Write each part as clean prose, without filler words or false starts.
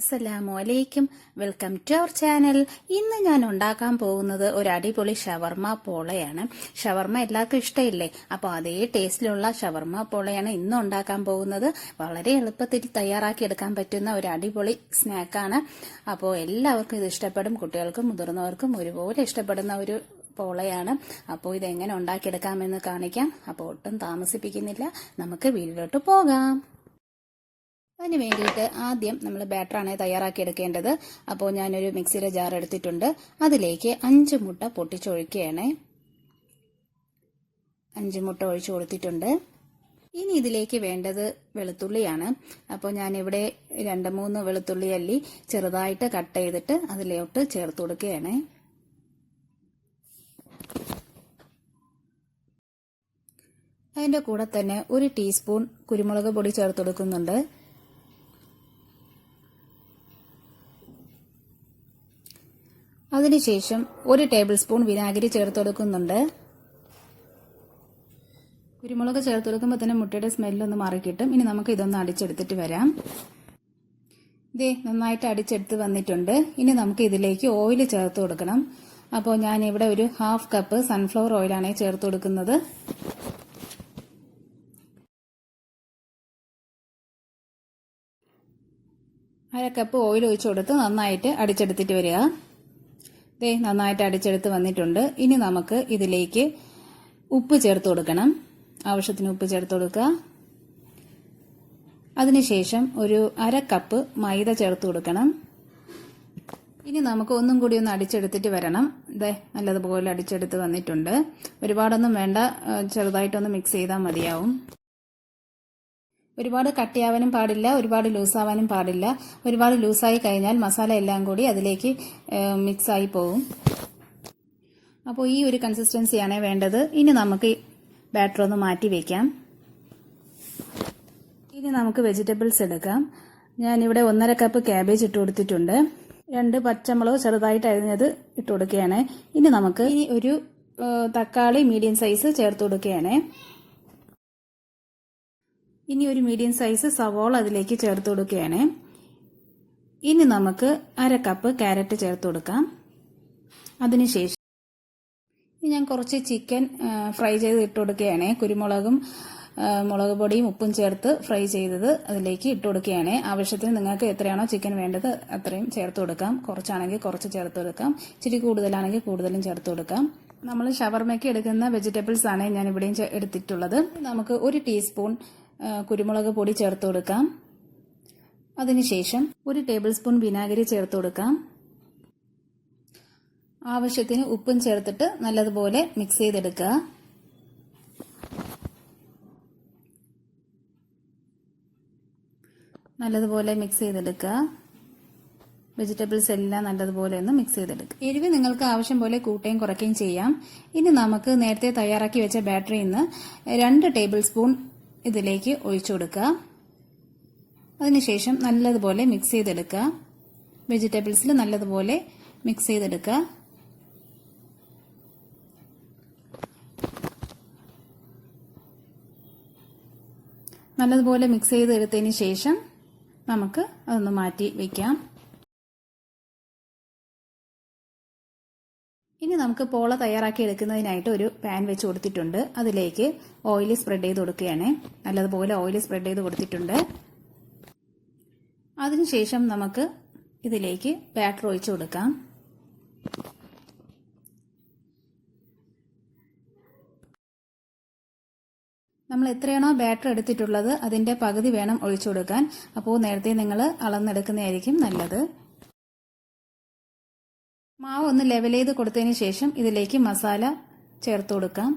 അസ്സലാമലൈക്കും. Welcome to our channel. ഇന്ന് ഞാൻ ഉണ്ടാക്കാൻ പോകുന്നത് ഒരു അടിപൊളി ഷവർമ പോളയാണ്. ഷവർമ എല്ലാവർക്കും ഇഷ്ടമില്ലേ? അപ്പോൾ അതേ ടേസ്റ്റിലുള്ള ഷവർമ പോളയാണ് ഇന്ന് ഉണ്ടാക്കാൻ പോകുന്നത്. വളരെ എളുപ്പത്തിൽ തയ്യാറാക്കി എടുക്കാൻ പറ്റുന്ന ഒരു അടിപൊളി സ്നാക്കാണ്. അപ്പോൾ എല്ലാവർക്കും ഇത് ഇഷ്ടപ്പെടും. കുട്ടികൾക്കും മുതിർന്നവർക്കും ഒരുപോലെ ഇഷ്ടപ്പെടുന്ന ഒരു പോളയാണ്. അപ്പോൾ ഇതെങ്ങനെ ഉണ്ടാക്കിയെടുക്കാമെന്ന് കാണിക്കാം. അപ്പോൾ ഒട്ടും താമസിപ്പിക്കുന്നില്ല, നമുക്ക് വീട്ടിലോട്ട് പോകാം. അതിന് വേണ്ടിയിട്ട് ആദ്യം നമ്മൾ ബാറ്ററാണ് തയ്യാറാക്കി എടുക്കേണ്ടത്. അപ്പോൾ ഞാനൊരു മിക്സിയുടെ ജാർ എടുത്തിട്ടുണ്ട്. അതിലേക്ക് 5 മുട്ട പൊട്ടിച്ചൊഴിക്കുകയാണ്. 5 മുട്ട ഒഴിച്ചു കൊടുത്തിട്ടുണ്ട്. ഇനി ഇതിലേക്ക് വേണ്ടത് വെളുത്തുള്ളിയാണ്. അപ്പോൾ ഞാനിവിടെ 2-3 വെളുത്തുള്ളി അല്ലി ചെറുതായിട്ട് കട്ട് ചെയ്തിട്ട് അതിലോട്ട് ചേർത്ത് കൊടുക്കുകയാണ്. അതിൻ്റെ കൂടെ തന്നെ 1 ടീസ്പൂൺ കുരുമുളക് പൊടി ചേർത്ത് കൊടുക്കുന്നുണ്ട്. അതിനുശേഷം 1 ടേബിൾ സ്പൂൺ വിനാഗിരി ചേർത്ത് കൊടുക്കുന്നുണ്ട്. കുരുമുളക് ചേർത്ത് കൊടുക്കുമ്പോൾ തന്നെ മുട്ടയുടെ സ്മെല്ലൊന്ന് മാറിക്കിട്ടും. ഇനി നമുക്ക് ഇതൊന്ന് അടിച്ചെടുത്തിട്ട് വരാം. ഇതേ നന്നായിട്ട് അടിച്ചെടുത്ത് വന്നിട്ടുണ്ട്. ഇനി നമുക്ക് ഇതിലേക്ക് ഓയിൽ ചേർത്ത് കൊടുക്കണം. അപ്പോൾ ഞാനിവിടെ ഒരു 1/2 കപ്പ് സൺഫ്ലവർ ഓയിലാണ് ചേർത്ത് കൊടുക്കുന്നത്. അര കപ്പ് ഓയിൽ ഒഴിച്ചു കൊടുത്ത് നന്നായിട്ട് അടിച്ചെടുത്തിട്ട് വരിക. നന്നായിട്ട് അടിച്ചെടുത്ത് വന്നിട്ടുണ്ട്. ഇനി നമുക്ക് ഇതിലേക്ക് ഉപ്പ് ചേർത്ത് കൊടുക്കണം. ആവശ്യത്തിന് ഉപ്പ് ചേർത്ത് കൊടുക്കുക. അതിനുശേഷം ഒരു അര കപ്പ് മൈദ ചേർത്ത് കൊടുക്കണം. ഇനി നമുക്ക് ഒന്നും കൂടി ഒന്ന് അടിച്ചെടുത്തിട്ട് വരണം. നല്ലതുപോലെ അടിച്ചെടുത്ത് വന്നിട്ടുണ്ട്. ഒരുപാടൊന്നും വേണ്ട, ചെറുതായിട്ടൊന്ന് മിക്സ് ചെയ്താൽ മതിയാവും. ഒരുപാട് കട്ടിയാവാനും പാടില്ല, ഒരുപാട് ലൂസാവാനും പാടില്ല. ഒരുപാട് ലൂസായി കഴിഞ്ഞാൽ മസാല എല്ലാം കൂടി അതിലേക്ക് മിക്സായി പോകും. അപ്പോൾ ഈ ഒരു കൺസിസ്റ്റൻസിയാണ് വേണ്ടത്. ഇനി നമുക്ക് ബാറ്റർ ഒന്ന് മാറ്റി വയ്ക്കാം. ഇനി നമുക്ക് വെജിറ്റബിൾസ് എടുക്കാം. ഞാനിവിടെ 1/2 കപ്പ് ക്യാബേജ് ഇട്ട് കൊടുത്തിട്ടുണ്ട്. 2 പച്ചമുളക് ചെറുതായിട്ട് അരിഞ്ഞത് ഇട്ട് കൊടുക്കുകയാണ്. ഇനി നമുക്ക് ഒരു തക്കാളി മീഡിയം സൈസ് ചേർത്ത് കൊടുക്കുകയാണ്. ഇനി ഒരു മീഡിയം സൈസ് സവോള അതിലേക്ക് ചേർത്ത് കൊടുക്കുകയാണ്. ഇനി നമുക്ക് അര കപ്പ് ക്യാരറ്റ് ചേർത്ത് കൊടുക്കാം. അതിനുശേഷം ഞാൻ കുറച്ച് ചിക്കൻ ഫ്രൈ ചെയ്ത് ഇട്ട് കൊടുക്കുകയാണ്. കുരുമുളകും മുളക് പൊടിയും ഉപ്പും ചേർത്ത് ഫ്രൈ ചെയ്തത് അതിലേക്ക് ഇട്ട് കൊടുക്കുകയാണ്. ആവശ്യത്തിന് നിങ്ങൾക്ക് എത്രയാണോ ചിക്കൻ വേണ്ടത് അത്രയും ചേർത്ത് കൊടുക്കാം. കുറച്ചാണെങ്കിൽ കുറച്ച് ചേർത്ത് കൊടുക്കാം. ഇച്ചിരി കൂടുതലാണെങ്കിൽ കൂടുതലും ചേർത്ത് കൊടുക്കാം. നമ്മൾ ഷവർമയ്ക്ക് എടുക്കുന്ന വെജിറ്റബിൾസ് ആണ് ഞാൻ ഇവിടെയും എടുത്തിട്ടുള്ളത്. നമുക്ക് 1 ടീസ്പൂൺ കുരുമുളക് പൊടി ചേർത്ത് കൊടുക്കാം. അതിനുശേഷം 1 ടേബിൾ സ്പൂൺ വിനാഗിരി ചേർത്ത് കൊടുക്കാം. ആവശ്യത്തിന് ഉപ്പും ചേർത്തിട്ട് നല്ലതുപോലെ മിക്സ് ചെയ്തെടുക്കുക. നല്ലതുപോലെ മിക്സ് ചെയ്തെടുക്കുക. വെജിറ്റബിൾസ് എല്ലാം നല്ലതുപോലെ ഒന്ന് മിക്സ് ചെയ്തെടുക്കുക. എരിവ് നിങ്ങൾക്ക് ആവശ്യം പോലെ കൂട്ടുകയും കുറയ്ക്കുകയും ചെയ്യാം. ഇനി നമുക്ക് നേരത്തെ തയ്യാറാക്കി വെച്ച ബാറ്ററിയിൽ നിന്ന് 2 ടേബിൾ സ്പൂൺ ഇതിലേക്ക് ഒഴിച്ചു കൊടുക്കുക. അതിനുശേഷം നല്ലതുപോലെ മിക്സ് ചെയ്തെടുക്കുക. വെജിറ്റബിൾസിൽ നല്ലതുപോലെ മിക്സ് ചെയ്തെടുക്കുക. നല്ലതുപോലെ മിക്സ് ചെയ്തെടുത്തതിന് ശേഷം നമുക്ക് അതൊന്ന് മാറ്റി വയ്ക്കാം. ഇനി നമുക്ക് പോള തയ്യാറാക്കി എടുക്കുന്നതിനായിട്ട് ഒരു പാൻ വെച്ച് കൊടുത്തിട്ടുണ്ട്. അതിലേക്ക് ഓയിൽ സ്പ്രെഡ് ചെയ്ത് കൊടുക്കുകയാണ്. നല്ലതുപോലെ ഓയിൽ സ്പ്രെഡ് ചെയ്ത് കൊടുത്തിട്ടുണ്ട്. അതിനുശേഷം നമുക്ക് ഇതിലേക്ക് ബാറ്റർ ഒഴിച്ചു കൊടുക്കാം. നമ്മൾ എത്രയാണോ ബാറ്റർ എടുത്തിട്ടുള്ളത് അതിന്റെ പകുതി വേണം ഒഴിച്ചു കൊടുക്കാൻ. അപ്പോൾ നേരത്തെ നിങ്ങൾ അളന്നെടുക്കുന്നതായിരിക്കും നല്ലത്. മാവ് ഒന്ന് ലെവൽ ചെയ്ത് കൊടുത്തതിന് ശേഷം ഇതിലേക്ക് മസാല ചേർത്ത് കൊടുക്കാം.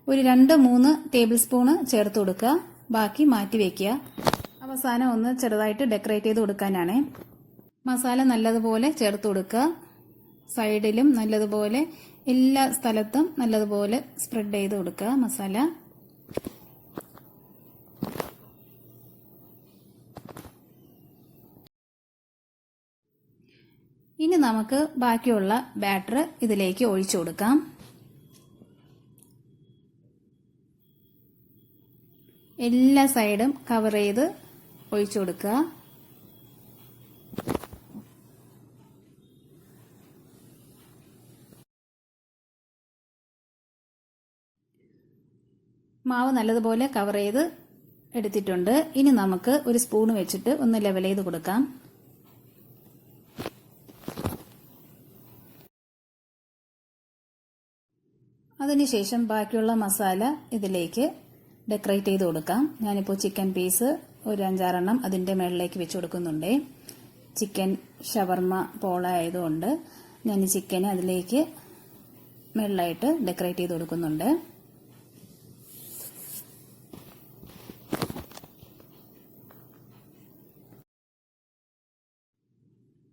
ഒരു 2-3 ടേബിൾ സ്പൂണ് ചേർത്ത് കൊടുക്കുക. ബാക്കി മാറ്റി വയ്ക്കുക. അവസാനം ഒന്ന് ചെറുതായിട്ട് ഡെക്കറേറ്റ് ചെയ്ത് കൊടുക്കാനാണ്. മസാല നല്ലതുപോലെ ചേർത്ത് കൊടുക്കുക. സൈഡിലും നല്ലതുപോലെ എല്ലാ സ്ഥലത്തും നല്ലതുപോലെ സ്പ്രെഡ് ചെയ്ത് കൊടുക്കുക മസാല. ഇനി നമുക്ക് ബാക്കിയുള്ള ബാറ്റർ ഇതിലേക്ക് ഒഴിച്ചു കൊടുക്കാം. എല്ലാ സൈഡും കവർ ചെയ്ത് ഒഴിച്ചു കൊടുക്കുക. മാവ് നല്ലതുപോലെ കവർ ചെയ്ത് എടുത്തിട്ടുണ്ട്. ഇനി നമുക്ക് ഒരു സ്പൂൺ വെച്ചിട്ട് ഒന്ന് ലെവൽ ചെയ്ത് കൊടുക്കാം. അതിനുശേഷം ബാക്കിയുള്ള മസാല ഇതിലേക്ക് ഡെക്കറേറ്റ് ചെയ്ത് കൊടുക്കാം. ഞാനിപ്പോൾ ചിക്കൻ പീസ് ഒരു 5-6 അതിൻ്റെ മുകളിലേക്ക് വെച്ച് കൊടുക്കുന്നുണ്ട്. ചിക്കൻ ഷവർമ പോള ആയതുകൊണ്ട് ഞാൻ ചിക്കന് അതിലേക്ക് മുകളിലായിട്ട് ഡെക്കറേറ്റ് ചെയ്ത് കൊടുക്കുന്നുണ്ട്.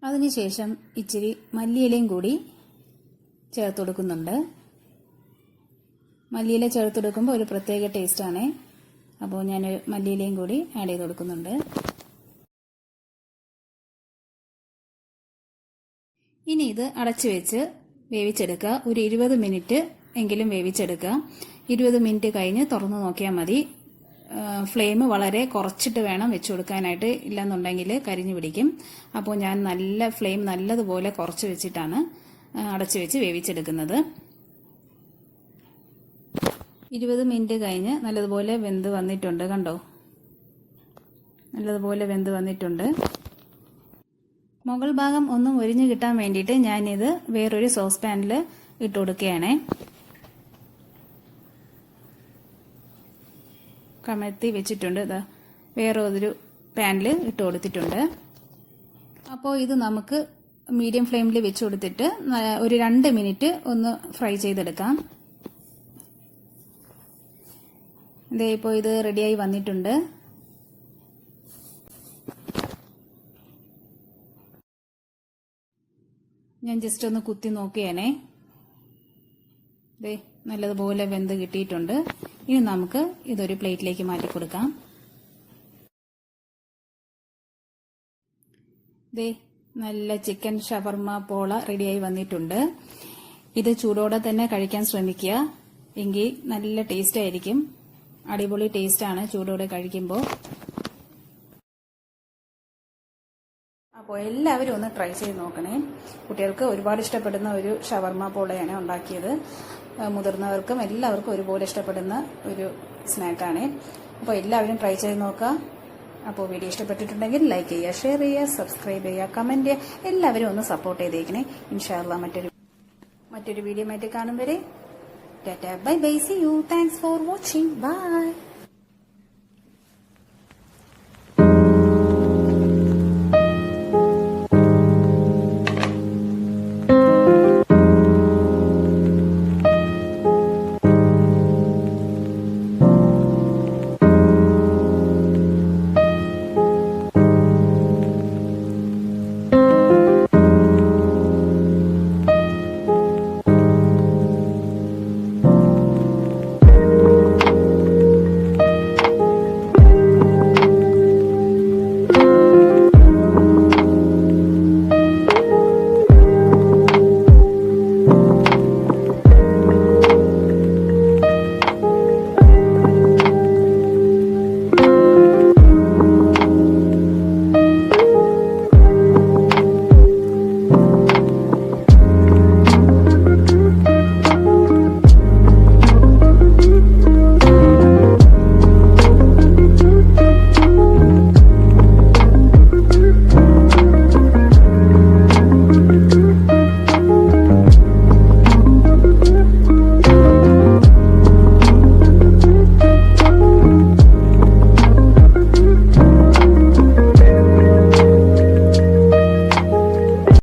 അതിനുശേഷം ഇച്ചിരി മല്ലിയിലയും കൂടി ചേർത്ത് കൊടുക്കുന്നുണ്ട്. മല്ലിയില ചേർത്ത് കൊടുക്കുമ്പോൾ ഒരു പ്രത്യേക ടേസ്റ്റാണ്. അപ്പോൾ ഞാൻ മല്ലിയിലയും കൂടി ആഡ് ചെയ്ത് കൊടുക്കുന്നുണ്ട്. ഇനി ഇത് അടച്ചു വെച്ച് വേവിച്ചെടുക്കുക. ഒരു 20 മിനിറ്റ് എങ്കിലും വേവിച്ചെടുക്കുക. 20 മിനിറ്റ് കഴിഞ്ഞ് തുറന്നു നോക്കിയാൽ മതി. ഫ്ലെയിം വളരെ കുറച്ചിട്ട് വേണം വെച്ച് കൊടുക്കാനായിട്ട്, ഇല്ലെന്നുണ്ടെങ്കിൽ കരിഞ്ഞു പിടിക്കും. അപ്പോൾ ഞാൻ ഫ്ലെയിം നല്ലതുപോലെ കുറച്ച് വെച്ചിട്ടാണ് അടച്ചു വെച്ച് വേവിച്ചെടുക്കുന്നത്. 20 മിനിറ്റ് കഴിഞ്ഞ് നല്ലതുപോലെ വെന്ത് വന്നിട്ടുണ്ട്. കണ്ടോ, നല്ലതുപോലെ വെന്ത് വന്നിട്ടുണ്ട്. മുകൾ ഭാഗം ഒന്നും ഒരിഞ്ഞു കിട്ടാൻ വേണ്ടിയിട്ട് ഞാനിത് വേറൊരു സോസ് പാനിൽ ഇട്ട് കൊടുക്കുകയാണ്. കമഴ്ത്തി വെച്ചിട്ടുണ്ട്. ഇതാ വേറെ ഒരു പാനിൽ ഇട്ട് കൊടുത്തിട്ടുണ്ട്. അപ്പോൾ ഇത് നമുക്ക് മീഡിയം ഫ്ലെയിമിൽ വെച്ച് കൊടുത്തിട്ട് ഒരു 2 മിനിറ്റ് ഒന്ന് ഫ്രൈ ചെയ്തെടുക്കാം. ഇതേ ഇപ്പോൾ ഇത് റെഡിയായി വന്നിട്ടുണ്ട്. ഞാൻ ജസ്റ്റ് ഒന്ന് കുത്തി നോക്കിയേനെ. ദേ നല്ലതുപോലെ വെന്ത് കിട്ടിയിട്ടുണ്ട്. ഇനി നമുക്ക് ഇതൊരു പ്ലേറ്റിലേക്ക് മാറ്റി കൊടുക്കാം. ദേ നല്ല ചിക്കൻ ഷവർമ പോള റെഡിയായി വന്നിട്ടുണ്ട്. ഇത് ചൂടോടെ തന്നെ കഴിക്കാൻ ശ്രമിക്കുക, എങ്കിൽ നല്ല ടേസ്റ്റ് ആയിരിക്കും. അടിപൊളി ടേസ്റ്റാണ് ചൂടോടെ കഴിക്കുമ്പോൾ. അപ്പോൾ എല്ലാവരും ഒന്ന് ട്രൈ ചെയ്ത് നോക്കണേ. കുട്ടികൾക്ക് ഒരുപാട് ഇഷ്ടപ്പെടുന്ന ഒരു ഷവർമ പോളയാണ് ഉണ്ടാക്കിയത്. മുതിർന്നവർക്കും എല്ലാവർക്കും ഒരുപോലെ ഇഷ്ടപ്പെടുന്ന ഒരു സ്നാക്കാണ്. അപ്പോൾ എല്ലാവരും ട്രൈ ചെയ്ത് നോക്കുക. അപ്പോൾ വീഡിയോ ഇഷ്ടപ്പെട്ടിട്ടുണ്ടെങ്കിൽ ലൈക്ക് ചെയ്യുക, ഷെയർ ചെയ്യുക, സബ്സ്ക്രൈബ് ചെയ്യുക, കമന്റ് ചെയ്യുക. എല്ലാവരും ഒന്ന് സപ്പോർട്ട് ചെയ്തേക്കണേ. ഇൻഷാ അല്ലാ മറ്റൊരു വീഡിയോ ആയിട്ട് കാണും വരെ ടാറ്റാ, bye bye, see you, thanks for watching, by.